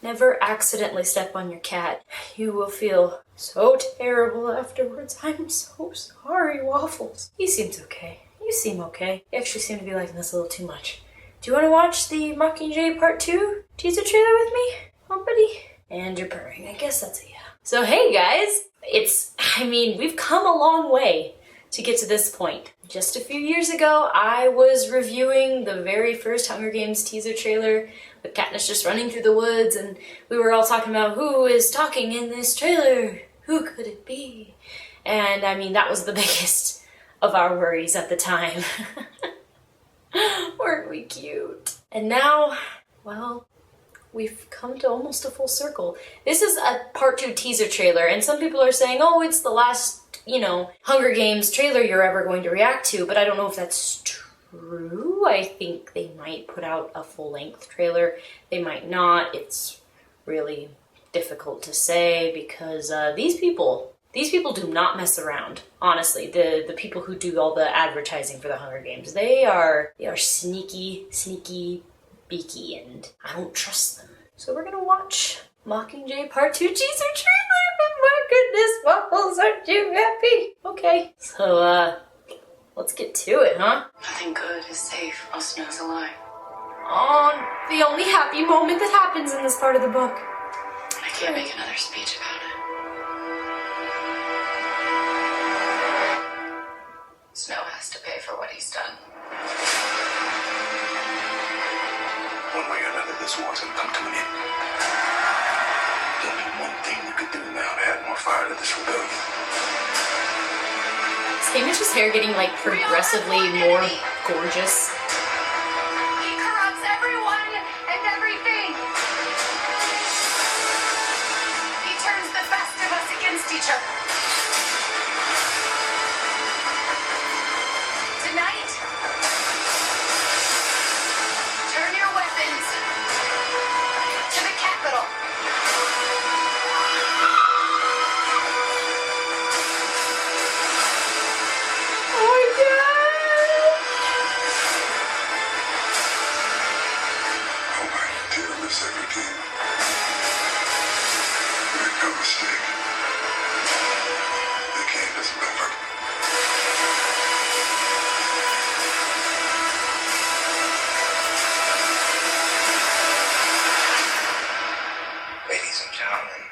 Never accidentally step on your cat. You will feel so terrible afterwards. I'm so sorry, Waffles. He seems okay. You seem okay. You actually seem to be liking this a little too much. Do you want to watch the Mockingjay Part 2 teaser trailer with me? Oh, buddy? And you're purring. I guess that's a yeah. So hey guys, we've come a long way to get to this point. Just a few years ago, I was reviewing the very first Hunger Games teaser trailer with Katniss just running through the woods, and we were all talking about who is talking in this trailer? Who could it be? And that was the biggest of our worries at the time. Weren't we cute? And now, well, we've come to almost a full circle. This is a part 2 teaser trailer, and some people are saying, oh, it's the last, Hunger Games trailer you're ever going to react to, but I don't know if that's true. I think they might put out a full-length trailer. They might not. It's really difficult to say because these people do not mess around. Honestly, the people who do all the advertising for the Hunger Games, they are sneaky, beaky, and I don't trust them. So we're gonna watch Mockingjay Part 2 teaser trailer. Oh my goodness, Waffles, aren't you happy? Okay, so let's get to it, huh? Nothing good is safe while Snow's alive. Oh, the only happy moment that happens in this part of the book. I can't make another speech about it. Snow has to pay for what he's done. One way or another, this war's gonna come to an end. There's only one thing we could do now to add more fire to this rebellion. Is Haymitch's hair getting progressively more gorgeous? He corrupts everyone and everything. He turns the best of us against each other. Tonight, turn your weapons to the Capitol. Oh my god! All right, tell us everything. Make no mistake. The game isn't over. Ladies and gentlemen,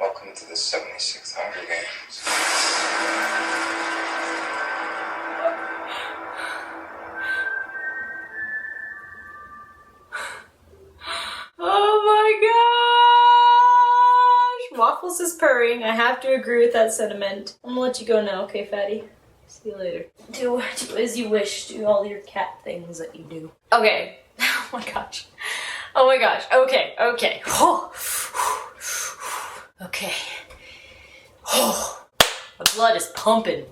welcome to the 76th Hunger Games. Oh my gosh! Waffles is purring. I have to agree with that sentiment. I'm gonna let you go now, okay, fatty? See you later. Do as you wish. Do all your cat things that you do. Okay. Oh my gosh. Oh my gosh. Okay. Okay. The blood is pumping.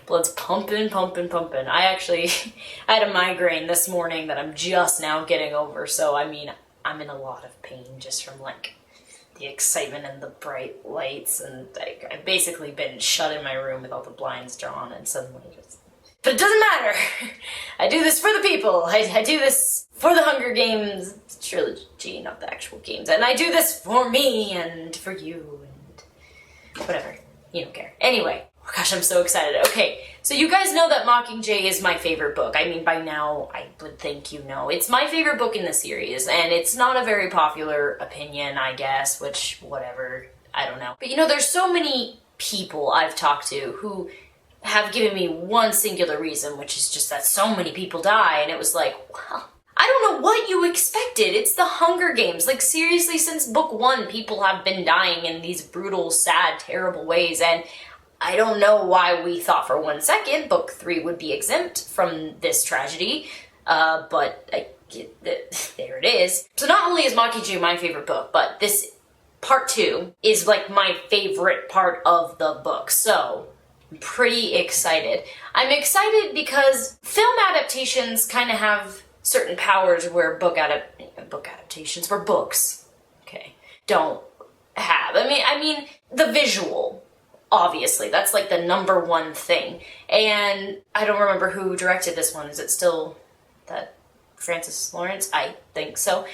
Blood's pumping. I had a migraine this morning that I'm just now getting over, so I'm in a lot of pain just from the excitement and the bright lights, and I've basically been shut in my room with all the blinds drawn, and suddenly just... But it doesn't matter! I do this for the people! I do this for the Hunger Games trilogy, not the actual games, and I do this for me and for you, and whatever. You don't care. Anyway, oh gosh, I'm so excited. Okay, so you guys know that Mockingjay is my favorite book. By now, I would think you know. It's my favorite book in the series, and it's not a very popular opinion, I guess, which, whatever, I don't know. But there's so many people I've talked to who have given me one singular reason, which is just that so many people die, and it was like, well, I don't know what you expected. It's the Hunger Games. Seriously, since book 1, people have been dying in these brutal, sad, terrible ways, and I don't know why we thought for one second book 3 would be exempt from this tragedy, but there it is. So not only is Mockingjay my favorite book, but this part 2 is my favorite part of the book, so I'm pretty excited. I'm excited because film adaptations kind of have certain powers where book adaptations, where books, don't have. The visual, obviously, that's the number one thing. And I don't remember who directed this one. Is it still that Francis Lawrence? I think so.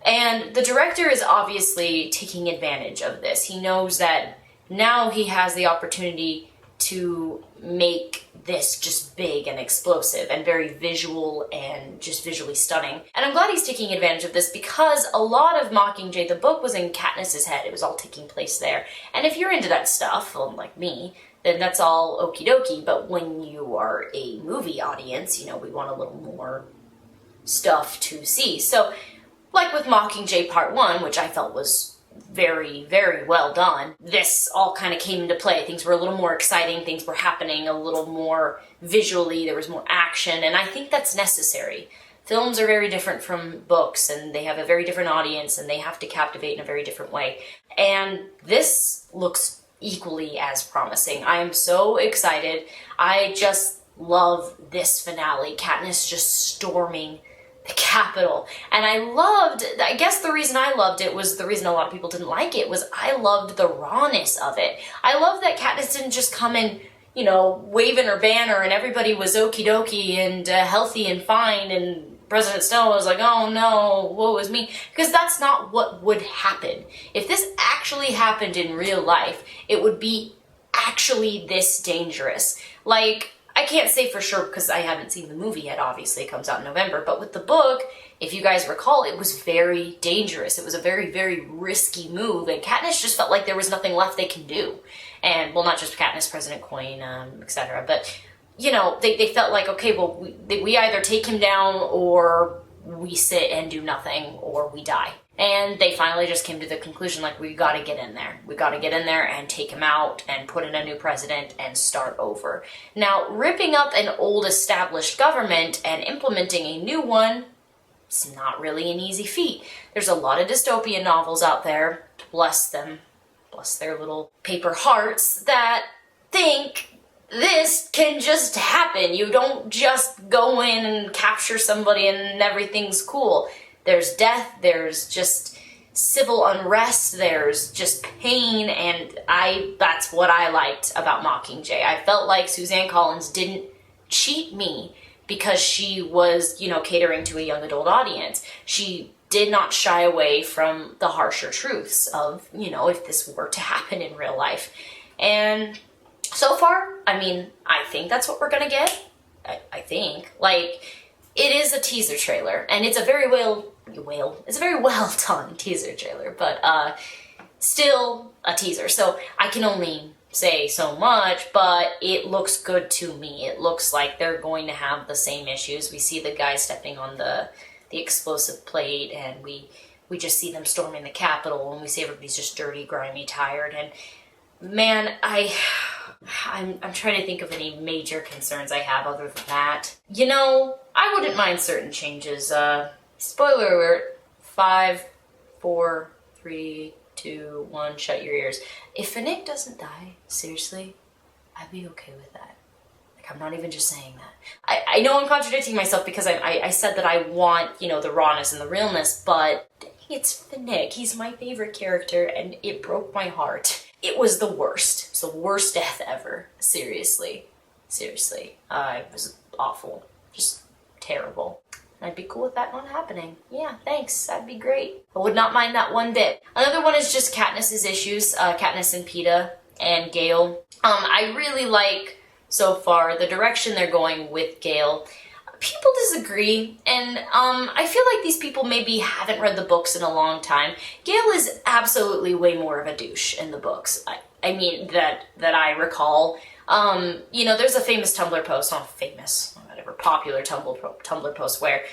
And the director is obviously taking advantage of this. He knows that now he has the opportunity to make this just big and explosive and very visual and just visually stunning. And I'm glad he's taking advantage of this because a lot of Mockingjay, the book, was in Katniss's head. It was all taking place there. And if you're into that stuff, well, like me, then that's all okie dokie. But when you are a movie audience, you know, we want a little more stuff to see. So, like with Mockingjay Part 1, which I felt was very, very well done, this all kind of came into play. Things were a little more exciting, things were happening a little more visually, there was more action, and I think that's necessary. Films are very different from books, and they have a very different audience, and they have to captivate in a very different way. And this looks equally as promising. I am so excited. I just love this finale. Katniss just storming the Capitol. And I guess the reason I loved it was the reason a lot of people didn't like it was I loved the rawness of it. I love that Katniss didn't just come in, you know, waving her banner and everybody was okie dokie and healthy and fine and President Snow was like, oh no, woe is me. Because that's not what would happen. If this actually happened in real life, it would be actually this dangerous. Like, I can't say for sure because I haven't seen the movie yet, obviously it comes out in November, but with the book, if you guys recall, it was very dangerous. It was a very, very risky move, and Katniss just felt like there was nothing left they can do. And, well, not just Katniss, President Coin, etc., but, you know, they felt like, okay, well, we either take him down or we sit and do nothing or we die. And they finally just came to the conclusion, like, we gotta get in there. We gotta get in there and take him out and put in a new president and start over. Now, ripping up an old established government and implementing a new one, it's not really an easy feat. There's a lot of dystopian novels out there, bless them, bless their little paper hearts, that think this can just happen. You don't just go in and capture somebody and everything's cool. There's death, there's just civil unrest, there's just pain, and that's what I liked about Mockingjay. I felt like Suzanne Collins didn't cheat me because she was, you know, catering to a young adult audience. She did not shy away from the harsher truths of, you know, if this were to happen in real life. And so far, I mean, I think that's what we're gonna get. I think. Like, it is a teaser trailer, and it's a very well done teaser trailer, but still a teaser. So I can only say so much, but it looks good to me. It looks like they're going to have the same issues. We see the guy stepping on the explosive plate, and we just see them storming the Capitol, and we see everybody's just dirty, grimy, tired, and man, I'm trying to think of any major concerns I have other than that. You know, I wouldn't mind certain changes. Spoiler alert, 5, 4, 3, 2, 1, shut your ears. If Finnick doesn't die, seriously, I'd be okay with that. Like, I'm not even just saying that. I know I'm contradicting myself because I said that I want, you know, the rawness and the realness, but dang, it's Finnick. He's my favorite character, and it broke my heart. It was the worst. It's the worst death ever. Seriously. Seriously. It was awful. Just terrible. I'd be cool with that not happening. Yeah, thanks. That'd be great. I would not mind that one bit. Another one is just Katniss's issues. Katniss and Peeta and Gale. I really like, so far, the direction they're going with Gale. People disagree, and I feel like these people maybe haven't read the books in a long time. Gale is absolutely way more of a douche in the books. I mean, that I recall. You know, there's a famous Tumblr post, not famous, whatever, popular Tumblr post where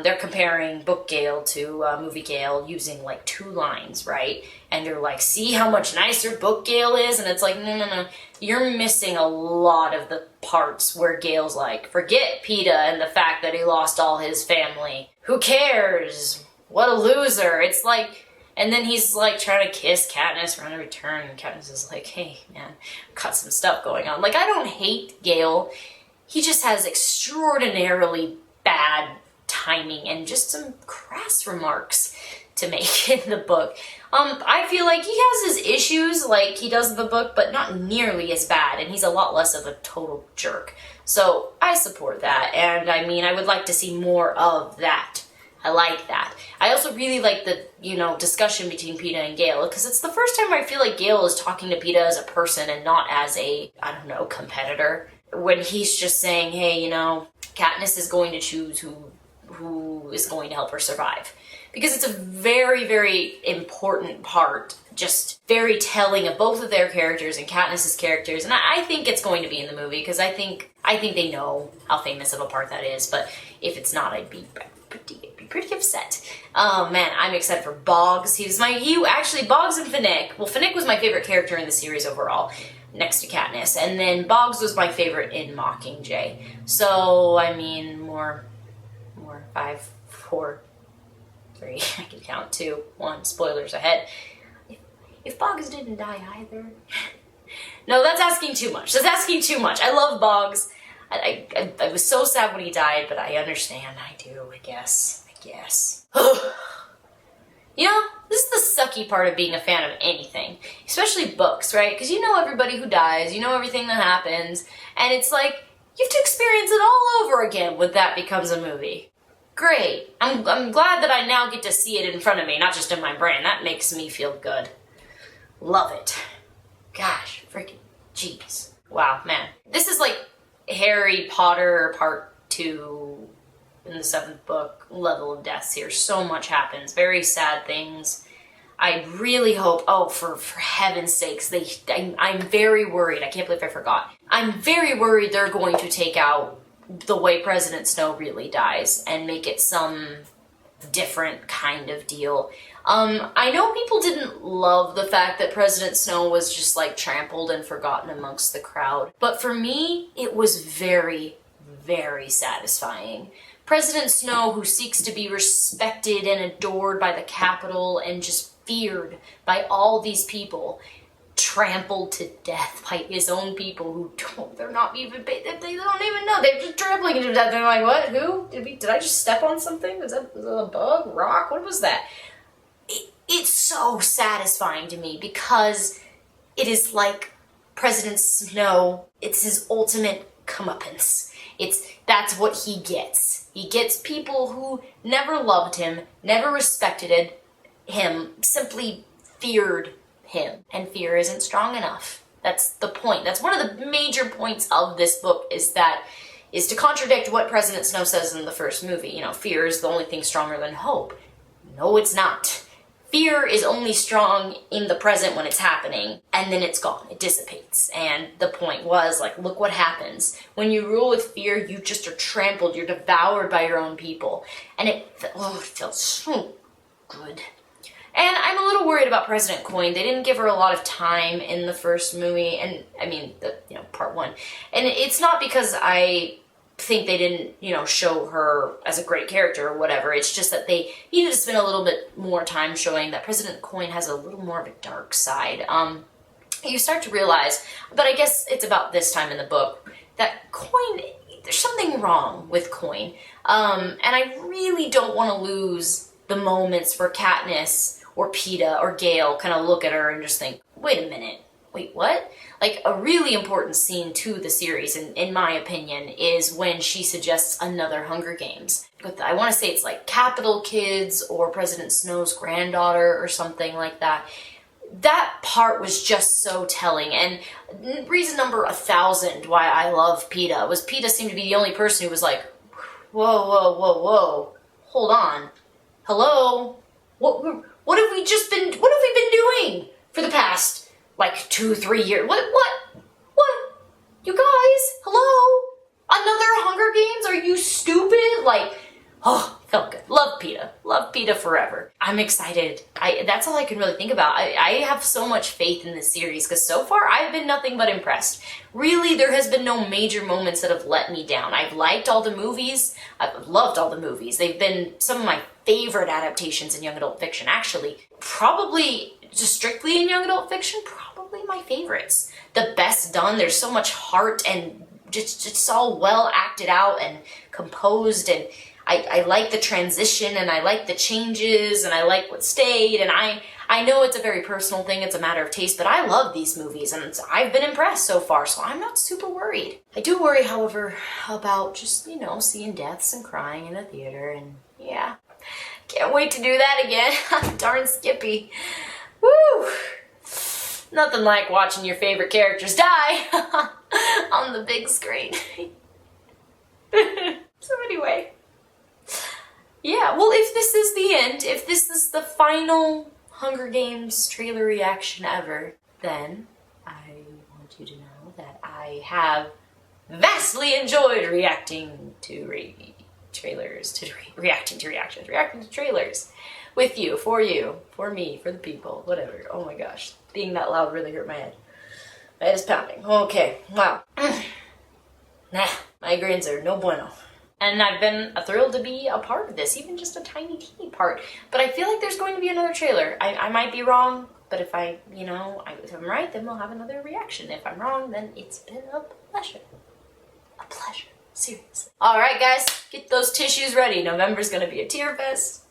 they're comparing book Gale to movie Gale using like 2 lines, right? And they're like, see how much nicer book Gale is? And it's like, no. You're missing a lot of the parts where Gale's like, forget Peeta and the fact that he lost all his family. Who cares? What a loser. It's like, and then he's like trying to kiss Katniss around a return, and Katniss is like, hey, man, got some stuff going on. Like, I don't hate Gale. He just has extraordinarily bad timing and just some crass remarks to make in the book. I feel like he has his issues like he does in the book, but not nearly as bad, and he's a lot less of a total jerk. So I support that, and I mean, I would like to see more of that. I like that. I also really like the, discussion between Peeta and Gale, because it's the first time where I feel like Gale is talking to Peeta as a person and not as a, competitor. When he's just saying, hey, Katniss is going to choose who is going to help her survive. Because it's a very, very important part, just very telling of both of their characters and Katniss's characters. And I think it's going to be in the movie, because I think they know how famous of a part that is. But if it's not, I'd be pretty upset. Oh man, I'm excited for Boggs. Boggs and Finnick. Well, Finnick was my favorite character in the series overall, next to Katniss. And then Boggs was my favorite in Mockingjay. So, more 5, 4, 3, I can count 2, 1, spoilers ahead. If Boggs didn't die either. No, that's asking too much. I love Boggs. I was so sad when he died, but I understand. I do, I guess. This is the sucky part of being a fan of anything, especially books, right? Because you know everybody who dies, you know everything that happens, and it's like, you have to experience it all over again when that becomes a movie. Great. I'm glad that I now get to see it in front of me, not just in my brain. That makes me feel good. Love it. Gosh, freaking jeez. Wow, man. This is like Harry Potter Part 2 in the 7th book level of deaths here. So much happens. Very sad things. I really hope, for heaven's sakes, I'm very worried. I can't believe I forgot. I'm very worried they're going to take out the way President Snow really dies and make it some different kind of deal. I know people didn't love the fact that President Snow was just trampled and forgotten amongst the crowd, but for me, it was very, very satisfying. President Snow, who seeks to be respected and adored by the Capitol and just feared by all these people, trampled to death by his own people who they're not even, they don't even know, they're just trampling him to death. They're like, what, who? Did I just step on something? Was that a bug, rock, what was that? It's so satisfying to me because it is like President Snow, it's his ultimate comeuppance. That's what he gets. He gets people who never loved him, never respected him, simply feared him. And fear isn't strong enough. That's the point. That's one of the major points of this book, is to contradict what President Snow says in the first movie. Fear is the only thing stronger than hope. No, it's not. Fear is only strong in the present when it's happening, and then it's gone. It dissipates. And the point was, look what happens. When you rule with fear, you just are trampled. You're devoured by your own people. And it felt so good. And I'm a little worried about President Coin. They didn't give her a lot of time in the first movie, and part 1. And it's not because I think they didn't, show her as a great character or whatever. It's just that they needed to spend a little bit more time showing that President Coin has a little more of a dark side. You start to realize, but I guess it's about this time in the book, that Coin, there's something wrong with Coin. And I really don't want to lose the moments where Katniss or Peeta or Gale kind of look at her and just think, wait a minute, wait, what? A really important scene to the series, in my opinion, is when she suggests another Hunger Games. But I want to say it's Capital Kids or President Snow's granddaughter or something like that. That part was just so telling. And reason number 1,000 why I love Peeta was Peeta seemed to be the only person who was like, whoa, hold on. Hello? What have we been doing for the past 2-3 years? What? You guys? Hello? Another Hunger Games? Are you stupid? Felt good. Love Peeta forever. I'm excited. That's all I can really think about. I have so much faith in this series because so far I've been nothing but impressed. Really, there has been no major moments that have let me down. I've liked all the movies. I've loved all the movies. They've been some of my favorite adaptations in young adult fiction. Actually, probably just strictly in young adult fiction, probably my favorites. The best done. There's so much heart and just all well acted out and composed, and I like the transition, and I like the changes, and I like what stayed, and I know it's a very personal thing, it's a matter of taste, but I love these movies, and I've been impressed so far, so I'm not super worried. I do worry, however, about just, seeing deaths and crying in a theater, and yeah. Can't wait to do that again. Darn Skippy. Woo! Nothing like watching your favorite characters die on the big screen. So anyway. Yeah, well, if this is the end, if this is the final Hunger Games trailer reaction ever, then I want you to know that I have vastly enjoyed reacting to reacting to trailers with you, for me, for the people, whatever. Oh my gosh, being that loud really hurt my head. My head is pounding. Okay, wow. Nah, migraines are no bueno. And I've been thrilled to be a part of this, even just a tiny, teeny part. But I feel like there's going to be another trailer. I might be wrong, but if if I'm right, then we'll have another reaction. If I'm wrong, then it's been a pleasure. A pleasure. Seriously. Alright guys, get those tissues ready. November's gonna be a tear fest.